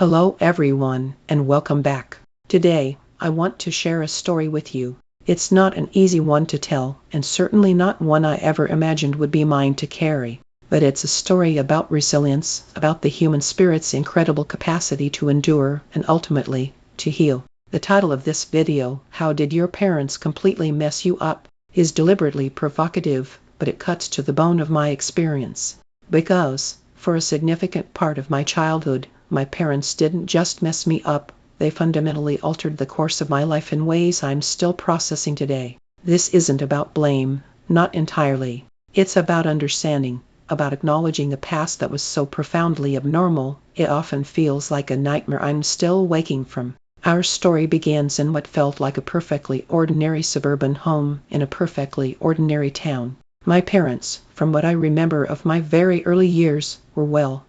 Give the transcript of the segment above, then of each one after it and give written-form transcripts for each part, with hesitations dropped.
Hello everyone, and welcome back. Today, I want to share a story with you. It's not an easy one to tell, and certainly not one I ever imagined would be mine to carry. But it's a story about resilience, about the human spirit's incredible capacity to endure and ultimately, to heal. The title of this video, How Did Your Parents Completely Mess You Up?, is deliberately provocative, but it cuts to the bone of my experience. Because, for a significant part of my childhood, my parents didn't just mess me up, they fundamentally altered the course of my life in ways I'm still processing today. This isn't about blame, not entirely. It's about understanding, about acknowledging a past that was so profoundly abnormal, it often feels like a nightmare I'm still waking from. Our story begins in what felt like a perfectly ordinary suburban home in a perfectly ordinary town. My parents, from what I remember of my very early years,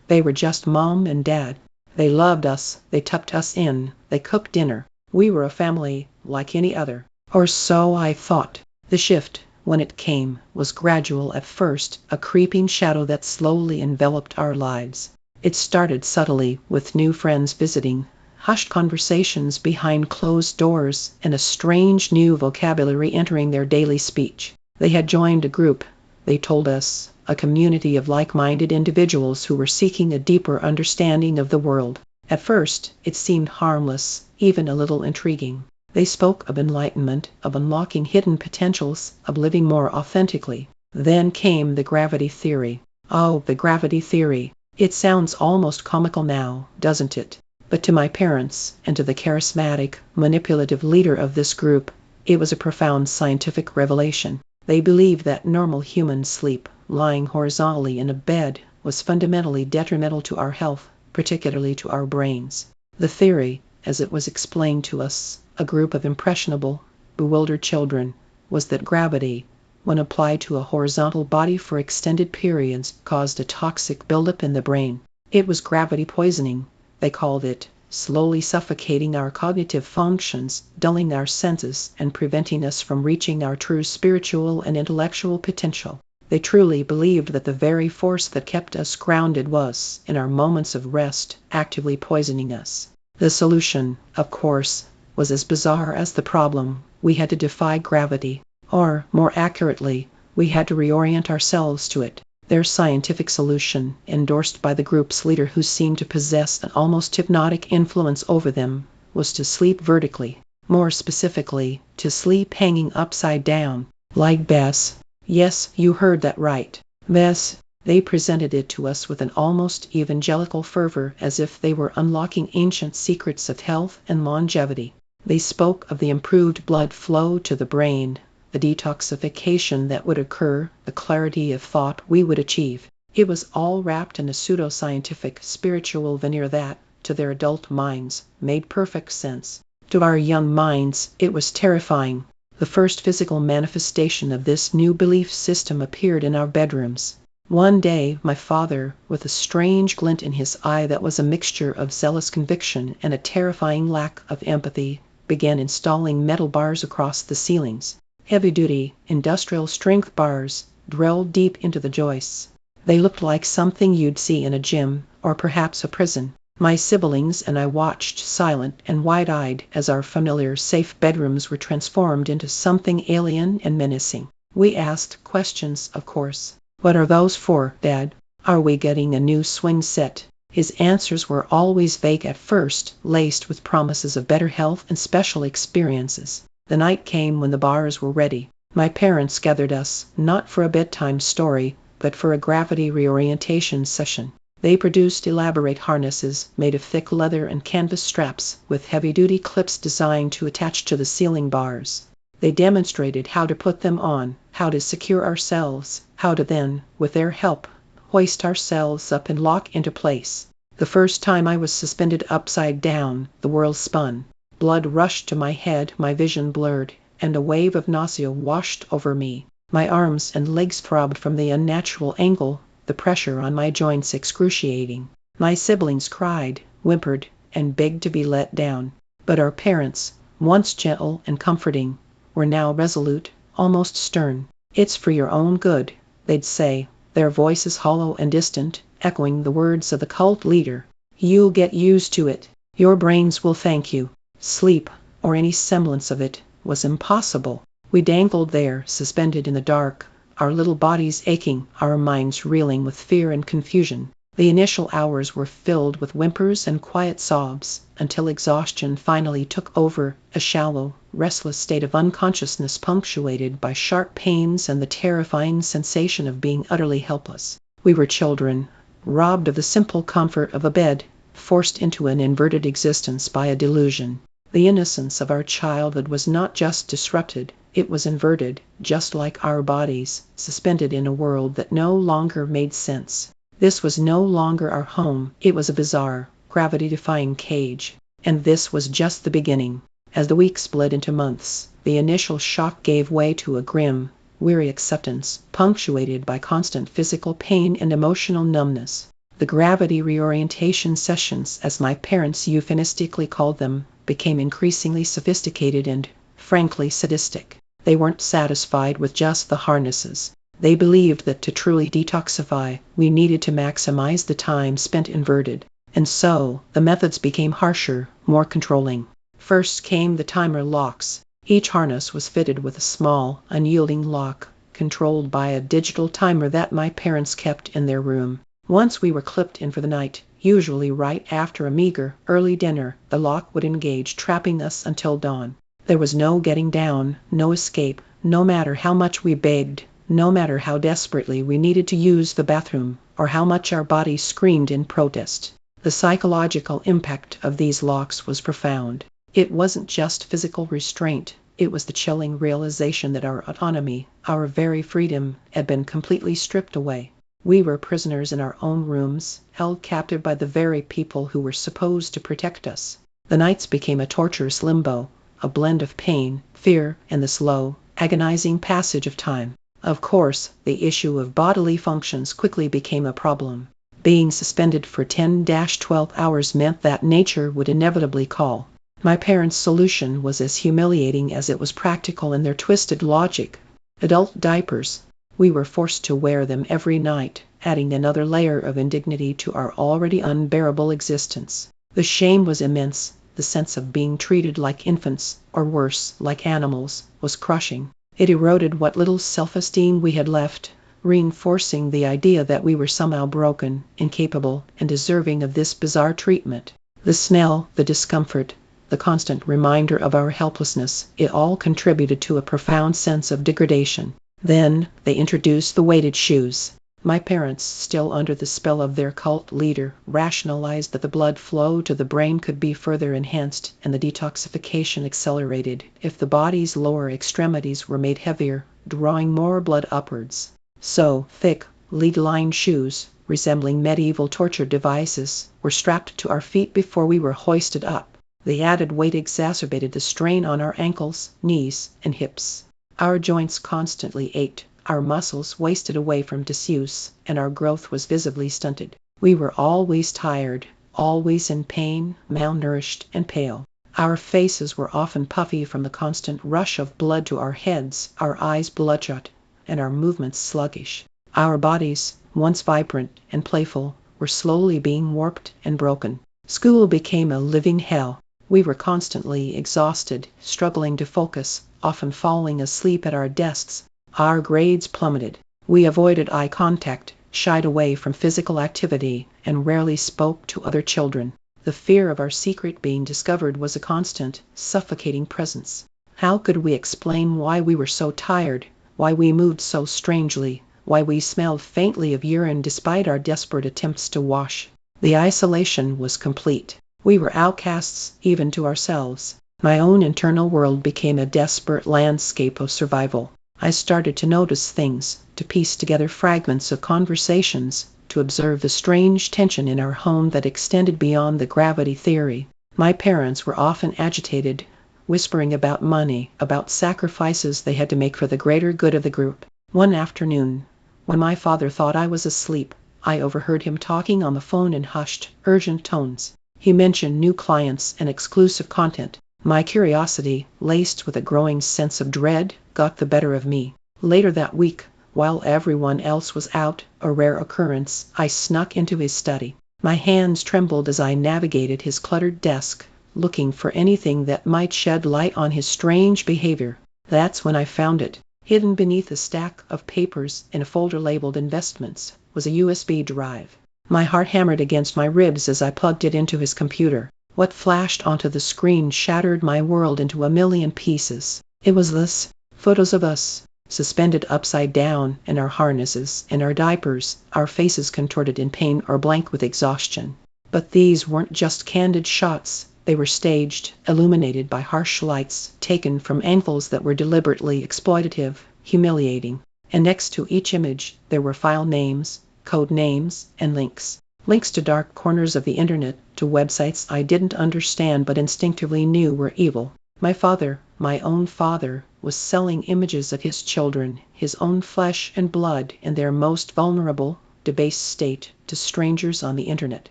they were just mom and dad. They loved us, they tucked us in, they cooked dinner. We were a family like any other. Or so I thought. The shift, when it came, was gradual at first, a creeping shadow that slowly enveloped our lives. It started subtly, with new friends visiting, hushed conversations behind closed doors, and a strange new vocabulary entering their daily speech. They had joined a group, they told us, a community of like-minded individuals who were seeking a deeper understanding of the world. At first, it seemed harmless, even a little intriguing. They spoke of enlightenment, of unlocking hidden potentials, of living more authentically. Then came the gravity theory. Oh, the gravity theory. It sounds almost comical now, doesn't it? But to my parents, and to the charismatic, manipulative leader of this group, it was a profound scientific revelation. They believed that normal human sleep, lying horizontally in a bed, was fundamentally detrimental to our health, particularly to our brains. The theory, as it was explained to us, a group of impressionable, bewildered children, was that gravity, when applied to a horizontal body for extended periods, caused a toxic buildup in the brain. It was gravity poisoning, they called it, slowly suffocating our cognitive functions, dulling our senses, and preventing us from reaching our true spiritual and intellectual potential. They truly believed that the very force that kept us grounded was, in our moments of rest, actively poisoning us. The solution, of course, was as bizarre as the problem. We had to defy gravity, or, more accurately, we had to reorient ourselves to it. Their scientific solution, endorsed by the group's leader who seemed to possess an almost hypnotic influence over them, was to sleep vertically. More specifically, to sleep hanging upside down, like Bess. Yes, you heard that right. Bess. They presented it to us with an almost evangelical fervor, as if they were unlocking ancient secrets of health and longevity. They spoke of the improved blood flow to the brain, the detoxification that would occur, the clarity of thought we would achieve. It was all wrapped in a pseudo-scientific, spiritual veneer that, to their adult minds, made perfect sense. To our young minds, it was terrifying. The first physical manifestation of this new belief system appeared in our bedrooms. One day, my father, with a strange glint in his eye that was a mixture of zealous conviction and a terrifying lack of empathy, began installing metal bars across the ceilings. Heavy-duty, industrial-strength bars, drilled deep into the joists. They looked like something you'd see in a gym, or perhaps a prison. My siblings and I watched silent and wide-eyed as our familiar, safe bedrooms were transformed into something alien and menacing. We asked questions, of course. What are those for, Dad? Are we getting a new swing set? His answers were always vague at first, laced with promises of better health and special experiences. The night came when the bars were ready. My parents gathered us, not for a bedtime story, but for a gravity reorientation session. They produced elaborate harnesses made of thick leather and canvas straps, with heavy-duty clips designed to attach to the ceiling bars. They demonstrated how to put them on, how to secure ourselves, how to then, with their help, hoist ourselves up and lock into place. The first time I was suspended upside down, the world spun. Blood rushed to my head, my vision blurred, and a wave of nausea washed over me. My arms and legs throbbed from the unnatural angle, the pressure on my joints excruciating. My siblings cried, whimpered, and begged to be let down. But our parents, once gentle and comforting, were now resolute, almost stern. "It's for your own good," they'd say, their voices hollow and distant, echoing the words of the cult leader. You'll get used to it. Your brains will thank you. Sleep, or any semblance of it, was impossible. We dangled there, suspended in the dark, our little bodies aching, our minds reeling with fear and confusion. The initial hours were filled with whimpers and quiet sobs, until exhaustion finally took over, a shallow, restless state of unconsciousness punctuated by sharp pains and the terrifying sensation of being utterly helpless. We were children, robbed of the simple comfort of a bed, forced into an inverted existence by a delusion. The innocence of our childhood was not just disrupted, it was inverted, just like our bodies, suspended in a world that no longer made sense. This was no longer our home, it was a bizarre, gravity-defying cage. And this was just the beginning. As the weeks split into months, the initial shock gave way to a grim, weary acceptance, punctuated by constant physical pain and emotional numbness. The gravity reorientation sessions, as my parents euphemistically called them, became increasingly sophisticated and, frankly, sadistic. They weren't satisfied with just the harnesses. They believed that to truly detoxify, we needed to maximize the time spent inverted. And so, the methods became harsher, more controlling. First came the timer locks. Each harness was fitted with a small, unyielding lock, controlled by a digital timer that my parents kept in their room. Once we were clipped in for the night, usually right after a meager, early dinner, the lock would engage, trapping us until dawn. There was no getting down, no escape, no matter how much we begged, no matter how desperately we needed to use the bathroom, or how much our bodies screamed in protest. The psychological impact of these locks was profound. It wasn't just physical restraint, it was the chilling realization that our autonomy, our very freedom, had been completely stripped away. We were prisoners in our own rooms, held captive by the very people who were supposed to protect us. The nights became a torturous limbo, a blend of pain, fear, and the slow, agonizing passage of time. Of course, the issue of bodily functions quickly became a problem. Being suspended for 10-12 hours meant that nature would inevitably call. My parents' solution was as humiliating as it was practical in their twisted logic. Adult diapers. We were forced to wear them every night, adding another layer of indignity to our already unbearable existence. The shame was immense. The sense of being treated like infants, or worse, like animals, was crushing. It eroded what little self-esteem we had left, reinforcing the idea that we were somehow broken, incapable, and deserving of this bizarre treatment. The smell, the discomfort, the constant reminder of our helplessness, it all contributed to a profound sense of degradation. Then, they introduced the weighted shoes. My parents, still under the spell of their cult leader, rationalized that the blood flow to the brain could be further enhanced and the detoxification accelerated if the body's lower extremities were made heavier, drawing more blood upwards. So, thick, lead-lined shoes, resembling medieval torture devices, were strapped to our feet before we were hoisted up. The added weight exacerbated the strain on our ankles, knees, and hips. Our joints constantly ached. Our muscles wasted away from disuse, and our growth was visibly stunted. We were always tired, always in pain, malnourished, and pale. Our faces were often puffy from the constant rush of blood to our heads, our eyes bloodshot, and our movements sluggish. Our bodies, once vibrant and playful, were slowly being warped and broken. School became a living hell. We were constantly exhausted, struggling to focus, often falling asleep at our desks. Our grades plummeted. We avoided eye contact, shied away from physical activity, and rarely spoke to other children. The fear of our secret being discovered was a constant, suffocating presence. How could we explain why we were so tired, why we moved so strangely, why we smelled faintly of urine despite our desperate attempts to wash? The isolation was complete. We were outcasts, even to ourselves. My own internal world became a desperate landscape of survival. I started to notice things, to piece together fragments of conversations, to observe the strange tension in our home that extended beyond the gravity theory. My parents were often agitated, whispering about money, about sacrifices they had to make for the greater good of the group. One afternoon, when my father thought I was asleep, I overheard him talking on the phone in hushed, urgent tones. He mentioned new clients and exclusive content. My curiosity, laced with a growing sense of dread, got the better of me. Later that week, while everyone else was out, a rare occurrence, I snuck into his study. My hands trembled as I navigated his cluttered desk, looking for anything that might shed light on his strange behavior. That's when I found it. Hidden beneath a stack of papers in a folder labeled Investments was a USB drive. My heart hammered against my ribs as I plugged it into his computer. What flashed onto the screen shattered my world into a million pieces. It was this: photos of us, suspended upside down in our harnesses, in our diapers, our faces contorted in pain or blank with exhaustion. But these weren't just candid shots. They were staged, illuminated by harsh lights, taken from angles that were deliberately exploitative, humiliating. And next to each image, there were file names, code names, and links. Links to dark corners of the internet, to websites I didn't understand but instinctively knew were evil. My father, my own father, was selling images of his children, his own flesh and blood in their most vulnerable, debased state, to strangers on the internet.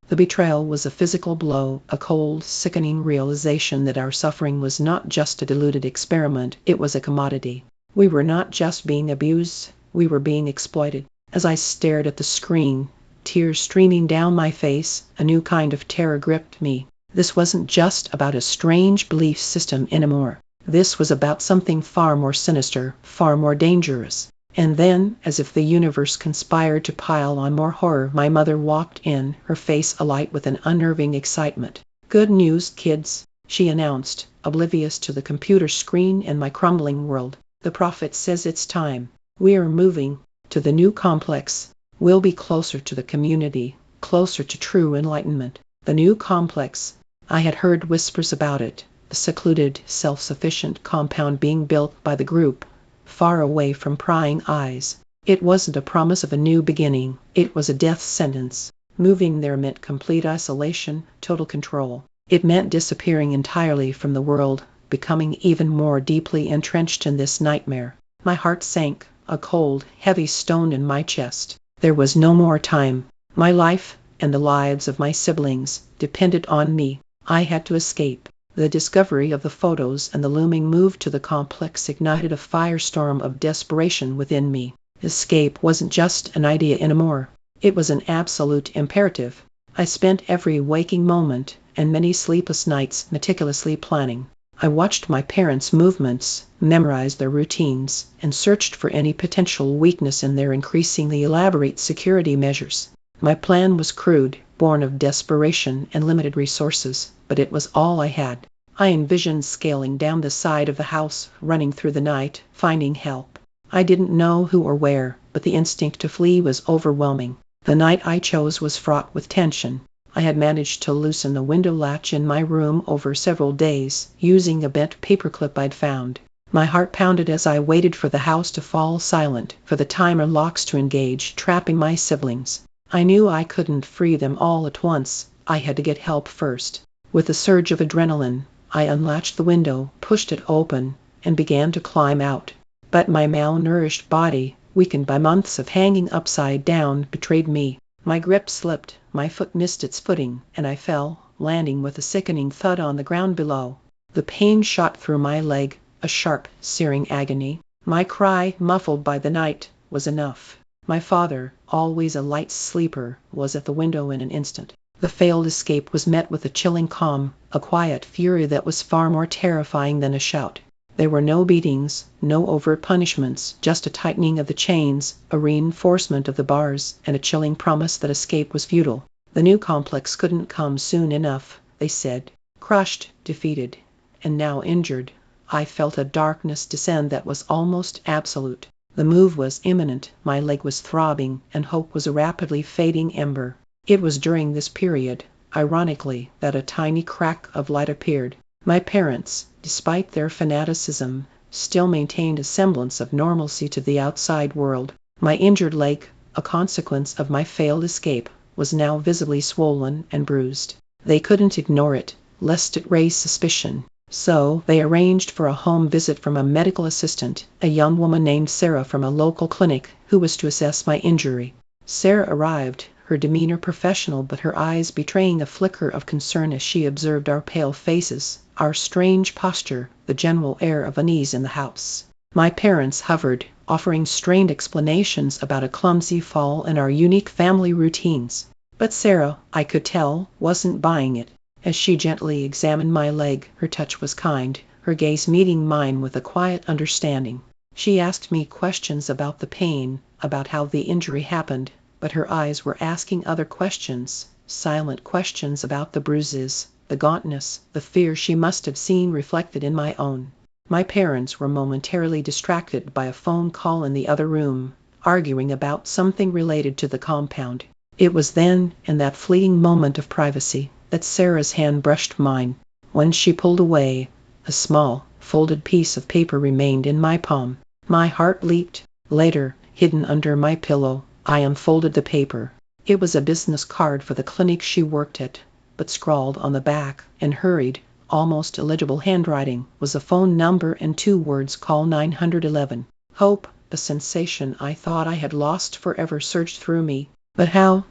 The betrayal was a physical blow, a cold, sickening realization that our suffering was not just a diluted experiment, it was a commodity. We were not just being abused, we were being exploited. As I stared at the screen, tears streaming down my face, a new kind of terror gripped me. This wasn't just about a strange belief system anymore. This was about something far more sinister, far more dangerous. And then, as if the universe conspired to pile on more horror, my mother walked in, her face alight with an unnerving excitement. "Good news, kids," she announced, oblivious to the computer screen and my crumbling world. "The prophet says it's time. We are moving to the new complex. We'll be closer to the community, closer to true enlightenment." The new complex. I had heard whispers about it, a secluded, self-sufficient compound being built by the group, far away from prying eyes. It wasn't a promise of a new beginning, it was a death sentence. Moving there meant complete isolation, total control. It meant disappearing entirely from the world, becoming even more deeply entrenched in this nightmare. My heart sank, a cold, heavy stone in my chest. There was no more time. My life, and the lives of my siblings, depended on me. I had to escape. The discovery of the photos and the looming move to the complex ignited a firestorm of desperation within me. Escape wasn't just an idea anymore. It was an absolute imperative. I spent every waking moment and many sleepless nights meticulously planning. I watched my parents' movements, memorized their routines, and searched for any potential weakness in their increasingly elaborate security measures. My plan was crude, born of desperation and limited resources, but it was all I had. I envisioned scaling down the side of the house, running through the night, finding help. I didn't know who or where, but the instinct to flee was overwhelming. The night I chose was fraught with tension. I had managed to loosen the window latch in my room over several days, using a bent paperclip I'd found. My heart pounded as I waited for the house to fall silent, for the timer locks to engage, trapping my siblings. I knew I couldn't free them all at once. I had to get help first. With a surge of adrenaline, I unlatched the window, pushed it open, and began to climb out. But my malnourished body, weakened by months of hanging upside down, betrayed me. My grip slipped, my foot missed its footing, and I fell, landing with a sickening thud on the ground below. The pain shot through my leg, a sharp, searing agony. My cry, muffled by the night, was enough. My father, always a light sleeper, was at the window in an instant. The failed escape was met with a chilling calm, a quiet fury that was far more terrifying than a shout. There were no beatings, no overt punishments, just a tightening of the chains, a reinforcement of the bars, and a chilling promise that escape was futile. The new complex couldn't come soon enough, they said. Crushed, defeated, and now injured, I felt a darkness descend that was almost absolute. The move was imminent, my leg was throbbing, and hope was a rapidly fading ember. It was during this period, ironically, that a tiny crack of light appeared. My parents, despite their fanaticism, still maintained a semblance of normalcy to the outside world. My injured leg, a consequence of my failed escape, was now visibly swollen and bruised. They couldn't ignore it, lest it raise suspicion. So they arranged for a home visit from a medical assistant, a young woman named Sarah from a local clinic, who was to assess my injury. Sarah arrived, her demeanor professional but her eyes betraying a flicker of concern as she observed our pale faces, our strange posture, the general air of unease in the house. My parents hovered, offering strained explanations about a clumsy fall and our unique family routines. But Sarah, I could tell, wasn't buying it. As she gently examined my leg, her touch was kind, her gaze meeting mine with a quiet understanding. She asked me questions about the pain, about how the injury happened, but her eyes were asking other questions, silent questions about the bruises, the gauntness, the fear she must have seen reflected in my own. My parents were momentarily distracted by a phone call in the other room, arguing about something related to the compound. It was then, in that fleeting moment of privacy, that Sarah's hand brushed mine. When she pulled away, a small, folded piece of paper remained in my palm. My heart leaped. Later, hidden under my pillow, I unfolded the paper. It was a business card for the clinic she worked at, but scrawled on the back, in hurried, almost illegible handwriting, was a phone number and 2 words: call 911. Hope, a sensation I thought I had lost forever, surged through me. But how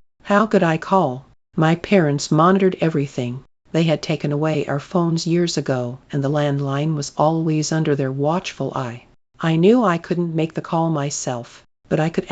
could I call? My parents monitored everything. They had taken away our phones years ago, and the landline was always under their watchful eye. I knew I couldn't make the call myself, but I could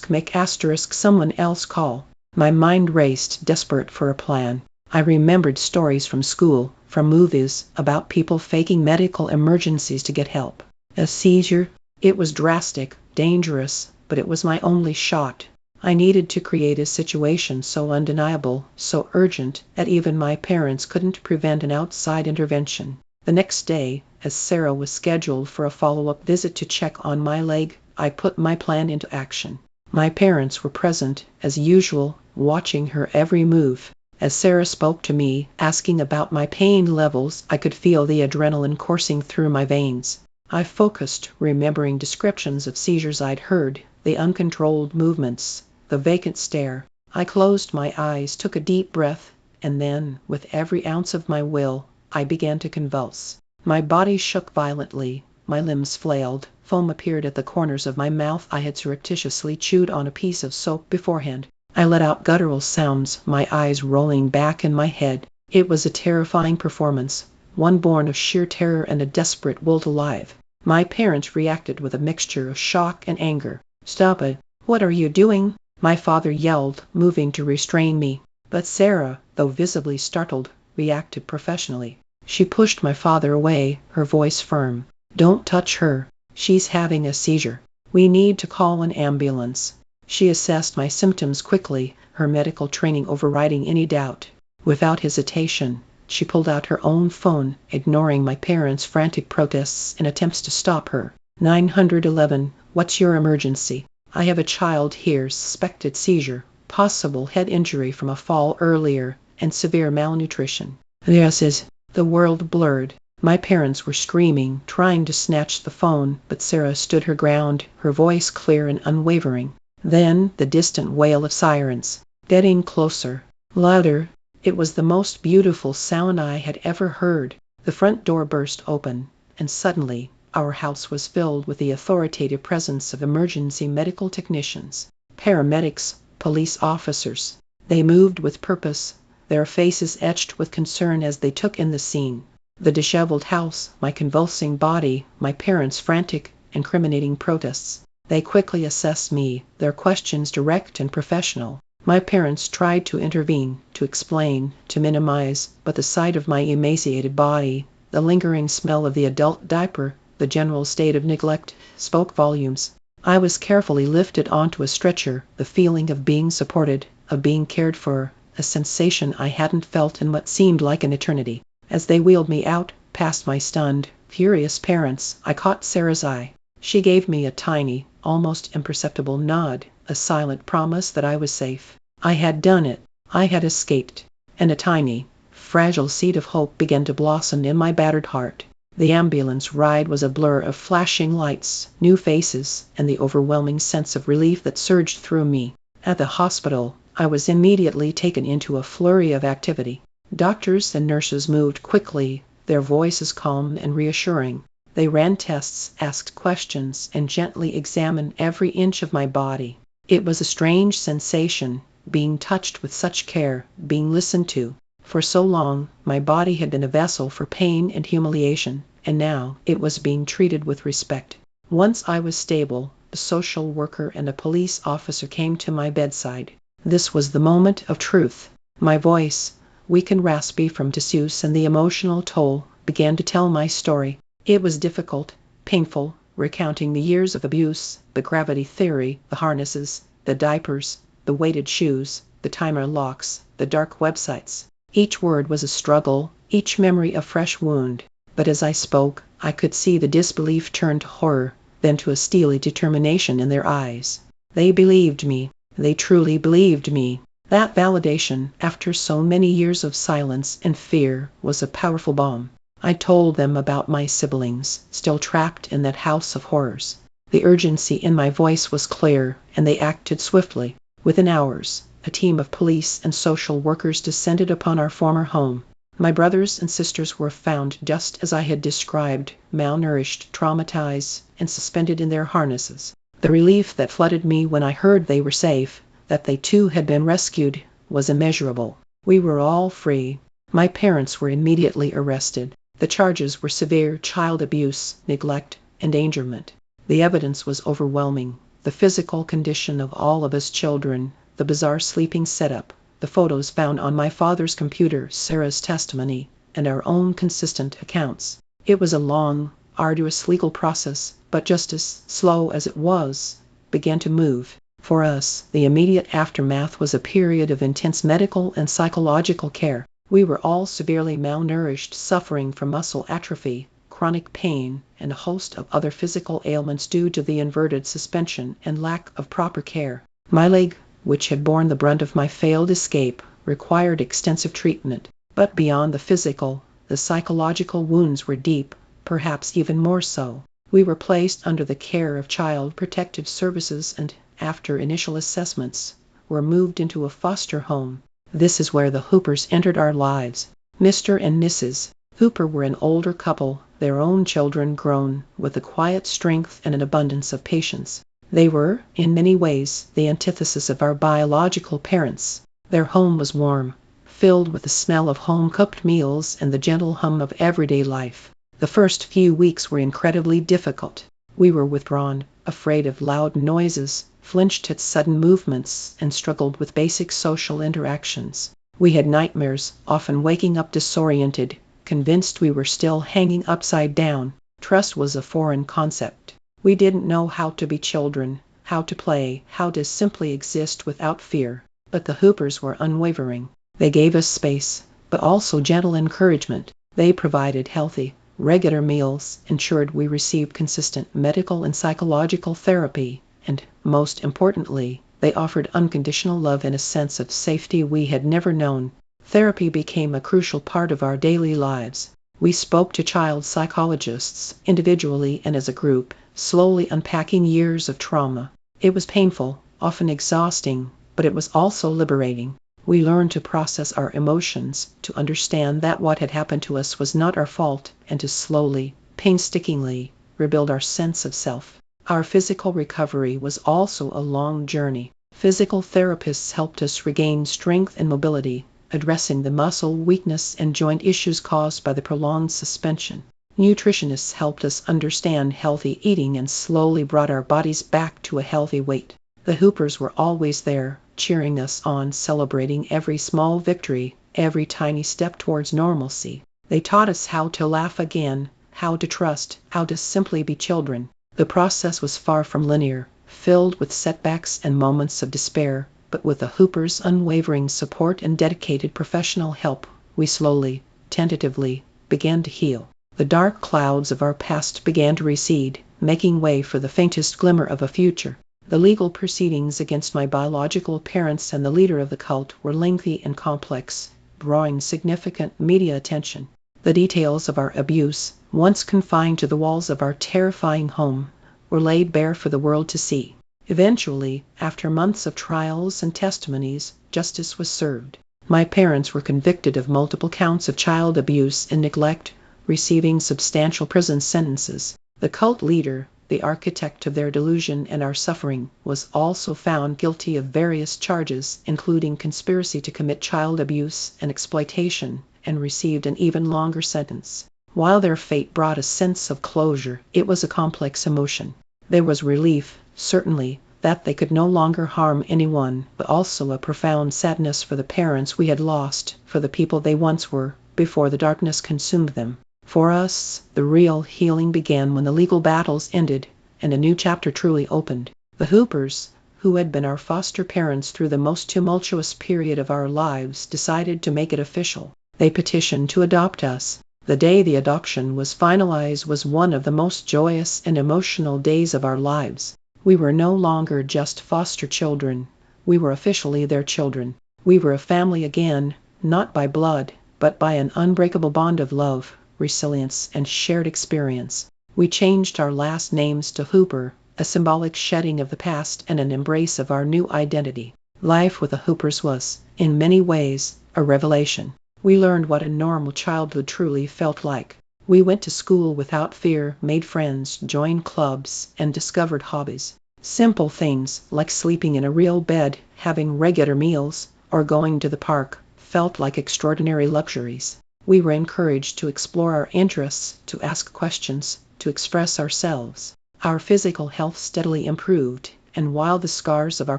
make someone else call. My mind raced, desperate for a plan. I remembered stories from school, from movies, about people faking medical emergencies to get help. A seizure? It was drastic, dangerous, but it was my only shot. I needed to create a situation so undeniable, so urgent, that even my parents couldn't prevent an outside intervention. The next day, as Sarah was scheduled for a follow-up visit to check on my leg, I put my plan into action. My parents were present, as usual, watching her every move. As Sarah spoke to me, asking about my pain levels, I could feel the adrenaline coursing through my veins. I focused, remembering descriptions of seizures I'd heard, the uncontrolled movements, the vacant stare. I closed my eyes, took a deep breath, and then, with every ounce of my will, I began to convulse. My body shook violently, my limbs flailed, foam appeared at the corners of my mouth. I had surreptitiously chewed on a piece of soap beforehand. I let out guttural sounds, my eyes rolling back in my head. It was a terrifying performance, one born of sheer terror and a desperate will to live. My parents reacted with a mixture of shock and anger. "Stop it! What are you doing?" my father yelled, moving to restrain me. But Sarah, though visibly startled, reacted professionally. She pushed my father away, her voice firm. "Don't touch her. She's having a seizure. We need to call an ambulance." She assessed my symptoms quickly, her medical training overriding any doubt. Without hesitation, she pulled out her own phone, ignoring my parents' frantic protests and attempts to stop her. 911, what's your emergency? I have a child here, suspected seizure, possible head injury from a fall earlier, and severe malnutrition. This is... The world blurred. My parents were screaming, trying to snatch the phone, but Sarah stood her ground, her voice clear and unwavering. Then the distant wail of sirens, getting closer, louder. It was the most beautiful sound I had ever heard. The front door burst open, and suddenly our house was filled with the authoritative presence of emergency medical technicians, paramedics, police officers. They moved with purpose, their faces etched with concern as they took in the scene. The disheveled house, my convulsing body, my parents' frantic, incriminating protests. They quickly assessed me, their questions direct and professional. My parents tried to intervene, to explain, to minimize, but the sight of my emaciated body, the lingering smell of the adult diaper, the general state of neglect, spoke volumes. I was carefully lifted onto a stretcher, the feeling of being supported, of being cared for, a sensation I hadn't felt in what seemed like an eternity. As they wheeled me out, past my stunned, furious parents, I caught Sarah's eye. She gave me a tiny, almost imperceptible nod, a silent promise that I was safe. I had done it. I had escaped. And a tiny, fragile seed of hope began to blossom in my battered heart. The ambulance ride was a blur of flashing lights, new faces, and the overwhelming sense of relief that surged through me. At the hospital, I was immediately taken into a flurry of activity. Doctors and nurses moved quickly, their voices calm and reassuring. They ran tests, asked questions, and gently examined every inch of my body. It was a strange sensation, being touched with such care, being listened to. For so long, my body had been a vessel for pain and humiliation, and now it was being treated with respect. Once I was stable, a social worker and a police officer came to my bedside. This was the moment of truth. My voice, weak and raspy from disuse and the emotional toll, began to tell my story. It was difficult, painful, recounting the years of abuse, the gravity theory, the harnesses, the diapers, the weighted shoes, the timer locks, the dark websites. Each word was a struggle, each memory a fresh wound. But as I spoke, I could see the disbelief turn to horror, then to a steely determination in their eyes. They believed me. They truly believed me. That validation, after so many years of silence and fear, was a powerful balm. I told them about my siblings, still trapped in that house of horrors. The urgency in my voice was clear, and they acted swiftly. Within hours, a team of police and social workers descended upon our former home. My brothers and sisters were found just as I had described, malnourished, traumatized, and suspended in their harnesses. The relief that flooded me when I heard they were safe, that they too had been rescued, was immeasurable. We were all free. My parents were immediately arrested. The charges were severe child abuse, neglect, endangerment. The evidence was overwhelming. The physical condition of all of us children, the bizarre sleeping setup, the photos found on my father's computer, Sarah's testimony, and our own consistent accounts. It was a long, arduous legal process, but justice, slow as it was, began to move. For us, the immediate aftermath was a period of intense medical and psychological care. We were all severely malnourished, suffering from muscle atrophy, chronic pain, and a host of other physical ailments due to the inverted suspension and lack of proper care. My leg, which had borne the brunt of my failed escape, required extensive treatment. But beyond the physical, the psychological wounds were deep, perhaps even more so. We were placed under the care of Child Protective Services and, after initial assessments, were moved into a foster home. This is where the Hoopers entered our lives. Mr. and Mrs. Hooper were an older couple, their own children grown, with a quiet strength and an abundance of patience. They were, in many ways, the antithesis of our biological parents. Their home was warm, filled with the smell of home-cooked meals and the gentle hum of everyday life. The first few weeks were incredibly difficult. We were withdrawn, afraid of loud noises, flinched at sudden movements, and struggled with basic social interactions. We had nightmares, often waking up disoriented, convinced we were still hanging upside down. Trust was a foreign concept. We didn't know how to be children, how to play, how to simply exist without fear. But the Hoopers were unwavering. They gave us space, but also gentle encouragement. They provided healthy, regular meals, ensured we received consistent medical and psychological therapy, and, most importantly, they offered unconditional love and a sense of safety we had never known. Therapy became a crucial part of our daily lives. We spoke to child psychologists, individually and as a group, slowly unpacking years of trauma. It was painful, often exhausting, but it was also liberating. We learned to process our emotions, to understand that what had happened to us was not our fault, and to slowly, painstakingly, rebuild our sense of self. Our physical recovery was also a long journey. Physical therapists helped us regain strength and mobility, addressing the muscle weakness and joint issues caused by the prolonged suspension. Nutritionists helped us understand healthy eating and slowly brought our bodies back to a healthy weight. The Hoopers were always there, cheering us on, celebrating every small victory, every tiny step towards normalcy. They taught us how to laugh again, how to trust, how to simply be children. The process was far from linear, filled with setbacks and moments of despair, but with the Hoopers' unwavering support and dedicated professional help, we slowly, tentatively, began to heal. The dark clouds of our past began to recede, making way for the faintest glimmer of a future. The legal proceedings against my biological parents and the leader of the cult were lengthy and complex, drawing significant media attention. The details of our abuse, once confined to the walls of our terrifying home, were laid bare for the world to see. Eventually, after months of trials and testimonies, justice was served. My parents were convicted of multiple counts of child abuse and neglect, receiving substantial prison sentences. The cult leader, the architect of their delusion and our suffering, was also found guilty of various charges, including conspiracy to commit child abuse and exploitation, and received an even longer sentence. While their fate brought a sense of closure, it was a complex emotion. There was relief, certainly, that they could no longer harm anyone, but also a profound sadness for the parents we had lost, for the people they once were, before the darkness consumed them. For us, the real healing began when the legal battles ended, and a new chapter truly opened. The Hoopers, who had been our foster parents through the most tumultuous period of our lives, decided to make it official. They petitioned to adopt us. The day the adoption was finalized was one of the most joyous and emotional days of our lives. We were no longer just foster children. We were officially their children. We were a family again, not by blood, but by an unbreakable bond of love, resilience, and shared experience. We changed our last names to Hooper, a symbolic shedding of the past and an embrace of our new identity. Life with the Hoopers was, in many ways, a revelation. We learned what a normal childhood truly felt like. We went to school without fear, made friends, joined clubs, and discovered hobbies. Simple things like sleeping in a real bed, having regular meals, or going to the park felt like extraordinary luxuries. We were encouraged to explore our interests, to ask questions, to express ourselves. Our physical health steadily improved, and while the scars of our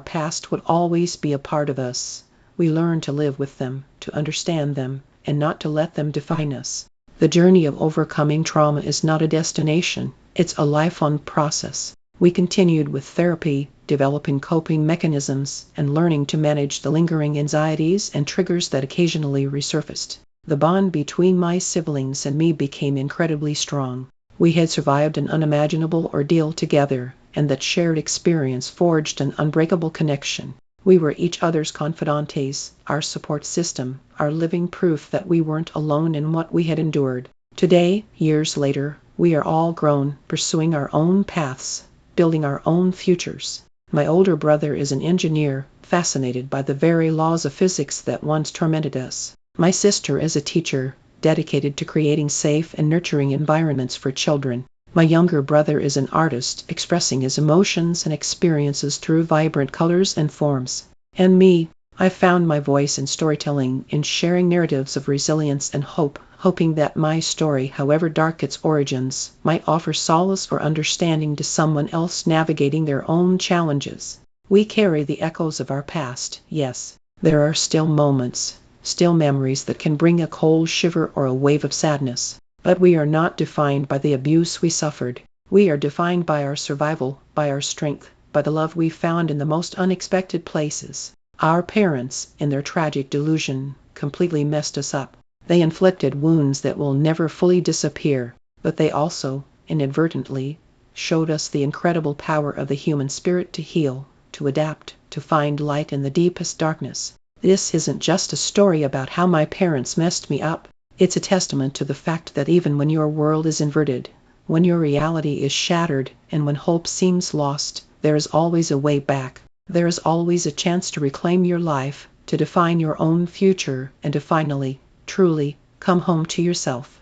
past would always be a part of us, we learned to live with them, to understand them, and not to let them define us. The journey of overcoming trauma is not a destination, it's a lifelong process. We continued with therapy, developing coping mechanisms, and learning to manage the lingering anxieties and triggers that occasionally resurfaced. The bond between my siblings and me became incredibly strong. We had survived an unimaginable ordeal together, and that shared experience forged an unbreakable connection. We were each other's confidantes, our support system, our living proof that we weren't alone in what we had endured. Today, years later, we are all grown, pursuing our own paths, building our own futures. My older brother is an engineer, fascinated by the very laws of physics that once tormented us. My sister is a teacher, dedicated to creating safe and nurturing environments for children. My younger brother is an artist, expressing his emotions and experiences through vibrant colors and forms. And me, I found my voice in storytelling, in sharing narratives of resilience and hope, hoping that my story, however dark its origins, might offer solace or understanding to someone else navigating their own challenges. We carry the echoes of our past, yes. There are still moments, still memories that can bring a cold shiver or a wave of sadness. But we are not defined by the abuse we suffered. We are defined by our survival, by our strength, by the love we found in the most unexpected places. Our parents, in their tragic delusion, completely messed us up. They inflicted wounds that will never fully disappear, but they also, inadvertently, showed us the incredible power of the human spirit to heal, to adapt, to find light in the deepest darkness. This isn't just a story about how my parents messed me up. It's a testament to the fact that even when your world is inverted, when your reality is shattered, and when hope seems lost, there is always a way back. There is always a chance to reclaim your life, to define your own future, and to finally, truly, come home to yourself.